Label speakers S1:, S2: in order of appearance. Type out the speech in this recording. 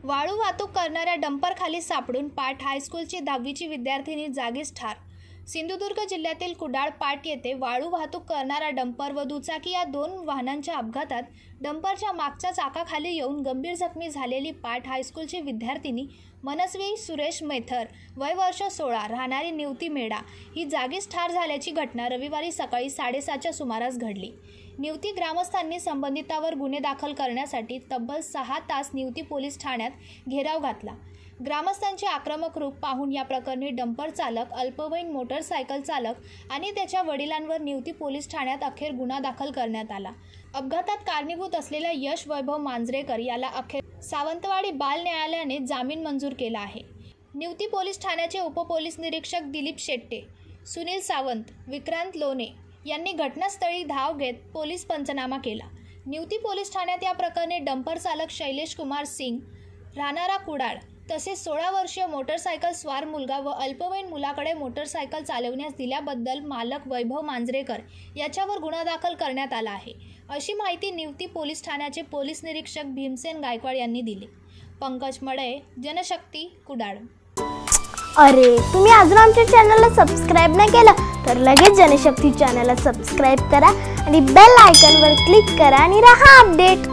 S1: वाळू वाहतूक करणाऱ्या डंपरखाली सापडून पाट हायस्कूलची 10वीची विद्यार्थिनी जागीच ठार। सिंधुदुर्ग जिल्ह्यातील कुडाळ पाट येथे वाळू वाहतूक करणारा डंपर व दुचाकी या दोन वाहनांच्या अपघातात डंपरच्या मागच्या चाकाखाली येऊन गंभीर जखमी झालेली पाट हायस्कूलची विद्यार्थिनी मनस्वी सुरेश मेथर वय वर्ष 16 राहणारी निवती मेढा ही जागीच ठार झाल्याची घटना रविवारी सकाळी 7:30च्या सुमारास घडली। निवती ग्रामस्थांनी संबंधितावर गुन्हे दाखल करण्यासाठी तब्बल 6 तास निवती पोलीस ठाण्यात घेराव घातला। ग्रामस्थांचे आक्रमक रूप पाहून या प्रकरणी डंपर चालक, अल्पवयीन मोटरसायकल चालक आणि त्याच्या वडिलांवर निवती पोलीस ठाण्यात अखेर गुन्हा दाखल करण्यात आला। अपघातात कारणीभूत असलेल्या यश वैभव मांजरेकर याला अखेर सावंतवाडी बाल न्यायालयाने जामीन मंजूर केला आहे। निवती पोलीस ठाण्याचे उपपोलीस निरीक्षक दिलीप शेट्टे, सुनील सावंत, विक्रांत लोणे यांनी घटनास्थळी धाव घेत पोलीस पंचनामा केला। निवती पोलीस ठाण्यात या प्रकरणी डंपर चालक शैलेश कुमार सिंग राहणारा कुडाळ तसेच 16 वर्षीय मोटरसायकल स्वार मुलगा व अल्पवयीन मुलाकडे मोटरसायकल चालवण्यास दिल्याबद्दल मालक वैभव मांजरेकर याच्यावर गुन्हा दाखल करण्यात आला आहे, अशी माहिती निवती पोलीस ठाण्याचे पोलीस निरीक्षक भीमसेन गायकवाड यांनी दिली। पंकज मडे, जनशक्ती, कुडाळ।
S2: अरे, तुम्ही अजून आमच्या चॅनलला सबस्क्राइब नाही केलं तर लगेच जनशक्ती चॅनलला सबस्क्राइब करा आणि बेल आयकॉनवर क्लिक करा आणि रहा अपडेट।